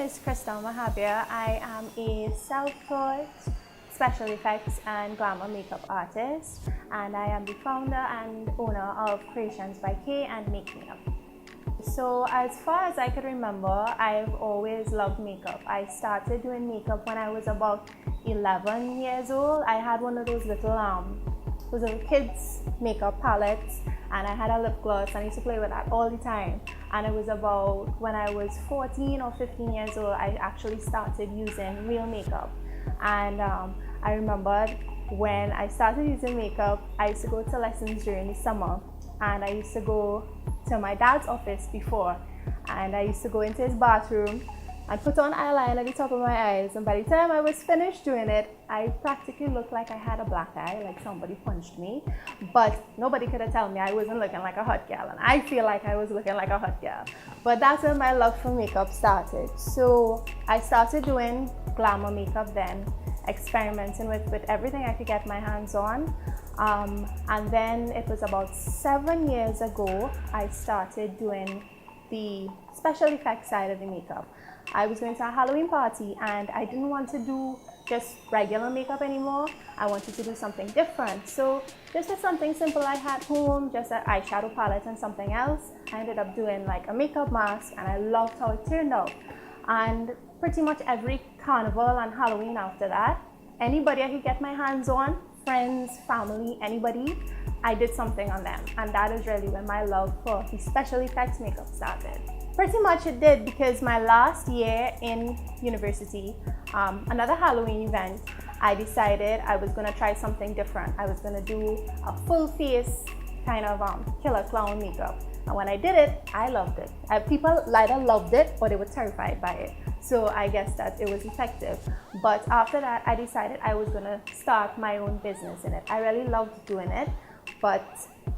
is Krystle Mahabir. I am a self-taught special effects and glamour makeup artist, and I am the founder and owner of Creations by K and Make Makeup. So as far as I can remember, I've always loved makeup. I started doing makeup when I was about 11 years old. I had one of those little kids makeup palettes, and I had a lip gloss, and I used to play with that all the time. And it was about when I was 14 or 15 years old, I actually started using real makeup. And I remember when I started using makeup, I used to go to lessons during the summer, and I used to go to my dad's office before, and I used to go into his bathroom and put on eyeliner at the top of my eyes, and by the time I was finished doing it, I practically looked like I had a black eye, like somebody punched me. But nobody could have told me I wasn't looking like a hot girl, and I feel like I was looking like a hot girl. But that's when my love for makeup started. So I started doing glamour makeup then, experimenting with everything I could get my hands on. And then it was about 7 years ago, I started doing the special effects side of the makeup. I was going to a Halloween party, and I didn't want to do just regular makeup anymore. I wanted to do something different. So just as something simple I had home, just an eyeshadow palette and something else, I ended up doing like a makeup mask, and I loved how it turned out. And pretty much every carnival and Halloween after that, anybody I could get my hands on, friends, family, anybody, I did something on them. And that is really when my love for the special effects makeup started. Pretty much it did, because my last year in university, another Halloween event, I decided I was going to try something different. I was going to do a full face kind of killer clown makeup. And when I did it, I loved it. People either loved it or they were terrified by it. So I guess that it was effective. But after that, I decided I was going to start my own business in it. I really loved doing it, but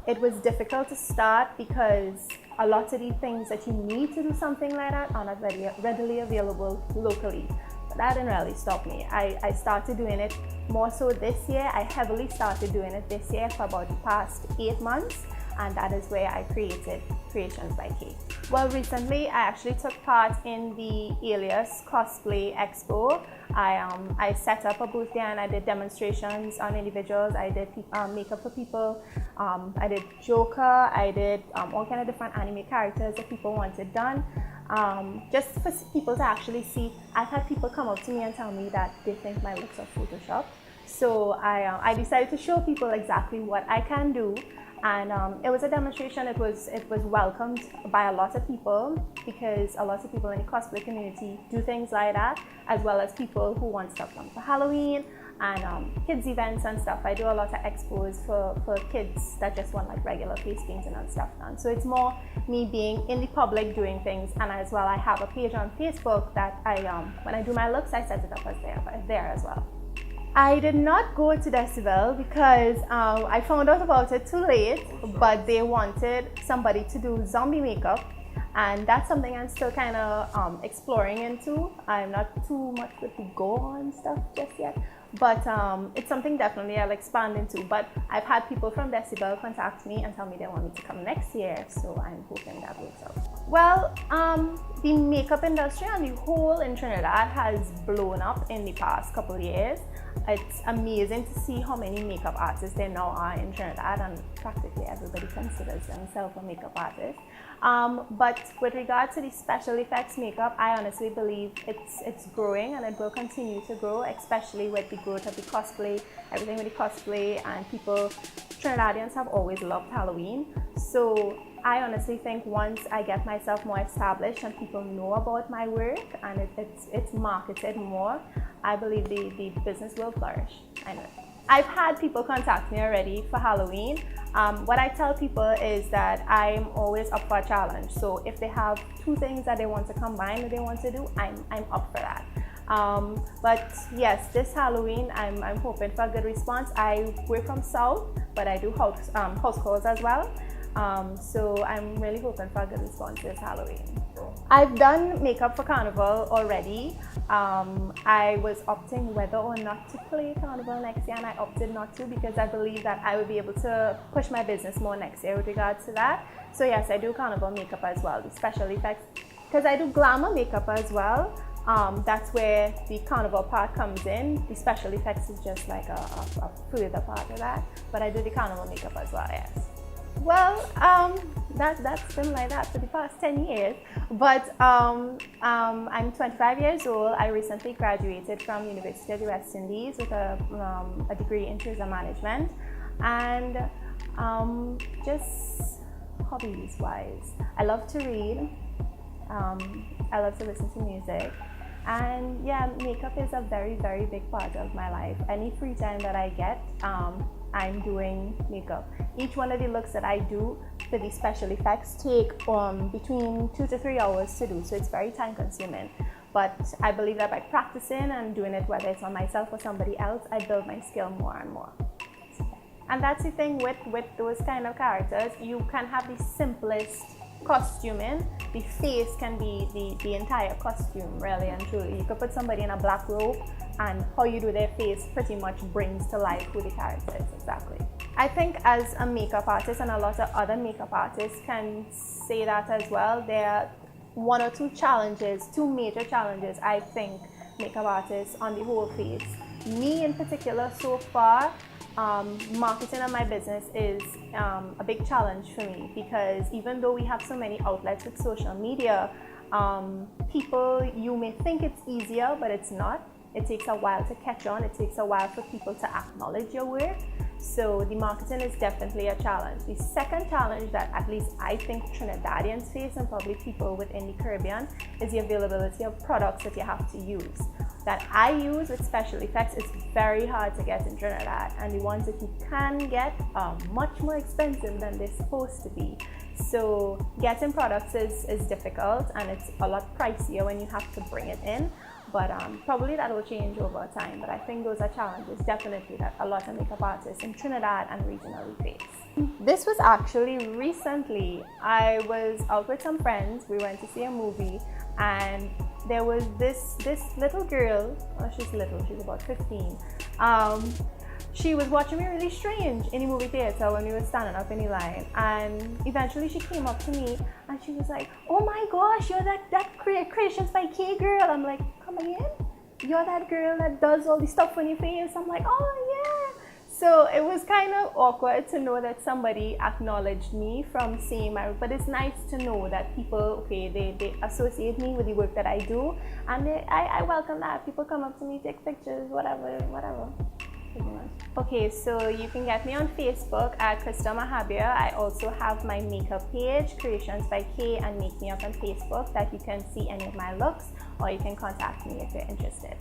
it was difficult to start because a lot of the things that you need to do something like that are not readily available locally. But that didn't really stop me. I started doing it more so this year. I heavily started doing it this year for about the past 8 months, and that is where I created Creations by K. Well, recently I actually took part in the Alias Cosplay Expo. I set up a booth there, and I did demonstrations on individuals. I did makeup for people. I did Joker. I did all kind of different anime characters that people wanted done. Just for people to actually see. I've had people come up to me and tell me that they think my looks are Photoshop. So I decided to show people exactly what I can do. And it was a demonstration. It was welcomed by a lot of people, because a lot of people in the cosplay community do things like that, as well as people who want stuff done for Halloween and kids events and stuff. I do a lot of expos for kids that just want like regular face painting and stuff done. So it's more me being in the public doing things, and as well I have a page on Facebook that when I do my looks, I set it up as there as well. I did not go to Decibel because I found out about it too late, but they wanted somebody to do zombie makeup, and that's something I'm still kind of exploring into. I'm not too much with the go-on stuff just yet, but it's something definitely I'll expand into. But I've had people from Decibel contact me and tell me they want me to come next year, so I'm hoping that works out. Well, the makeup industry on the whole in Trinidad has blown up in the past couple of years. It's amazing to see how many makeup artists there now are in Trinidad, and practically everybody considers themselves a makeup artist. But with regard to the special effects makeup, I honestly believe it's growing, and it will continue to grow, especially with the growth of the cosplay, everything with the cosplay, and people, Trinidadians have always loved Halloween. So I honestly think once I get myself more established and people know about my work and it's marketed more, I believe the business will flourish. I know. I've had people contact me already for Halloween. What I tell people is that I'm always up for a challenge. So if they have two things that they want to combine that they want to do, I'm up for that. But yes, this Halloween, I'm hoping for a good response. I work from South, but I do house calls as well. So I'm really hoping for a good response this Halloween. I've done makeup for Carnival already. I was opting whether or not to play Carnival next year, and I opted not to because I believe that I would be able to push my business more next year with regards to that. So yes, I do Carnival makeup as well, the special effects, because I do glamour makeup as well. That's where the carnival part comes in. The special effects is just like a further part of that. But I do the carnival makeup as well, yes. Well, that's been like that for the past 10 years. But I'm 25 years old. I recently graduated from University of the West Indies with a degree in tourism management. And just hobbies-wise, I love to read. I love to listen to music. And yeah, makeup is a very, very big part of my life. Any free time that I get, I'm doing makeup. Each one of the looks that I do for the special effects take between 2 to 3 hours to do, so it's very time consuming. But I believe that by practicing and doing it, whether it's on myself or somebody else, I build my skill more and more. And that's the thing with those kind of characters. You can have the simplest costuming. The face can be the entire costume, really and truly. You could put somebody in a black robe, and how you do their face pretty much brings to life who the character is exactly. I think as a makeup artist, and a lot of other makeup artists can say that as well, there are one or two major challenges I think makeup artists on the whole face. Me in particular, so far, marketing of my business is a big challenge for me, because even though we have so many outlets with social media, you may think it's easier, but it's not. It takes a while to catch on. It takes a while for people to acknowledge your work. So the marketing is definitely a challenge. The second challenge that at least I think Trinidadians face, and probably people within the Caribbean, is the availability of products that you have to use. That I use with special effects is very hard to get in Trinidad, and the ones that you can get are much more expensive than they're supposed to be. So getting products is difficult, and it's a lot pricier when you have to bring it in. But probably that will change over time. But I think those are challenges definitely that a lot of makeup artists in Trinidad and regionally face. This was actually recently. I was out with some friends. We went to see a movie, and there was this little girl. Oh, she's little. She's about 15. She was watching me really strange in the movie theater when we were standing up in the line, and eventually she came up to me and she was like, "Oh my gosh, you're that Creations by K girl." I'm like, "Come again? You're that girl that does all the stuff on your face?" I'm like, "Oh yeah." So it was kind of awkward to know that somebody acknowledged me from seeing my work, but it's nice to know that people, they associate me with the work that I do, and I welcome that. People come up to me, take pictures, whatever. Okay, so you can get me on Facebook at Krystle Mahabir. I also have my makeup page, Creations by K and Make Me Up on Facebook, that you can see any of my looks, or you can contact me if you're interested.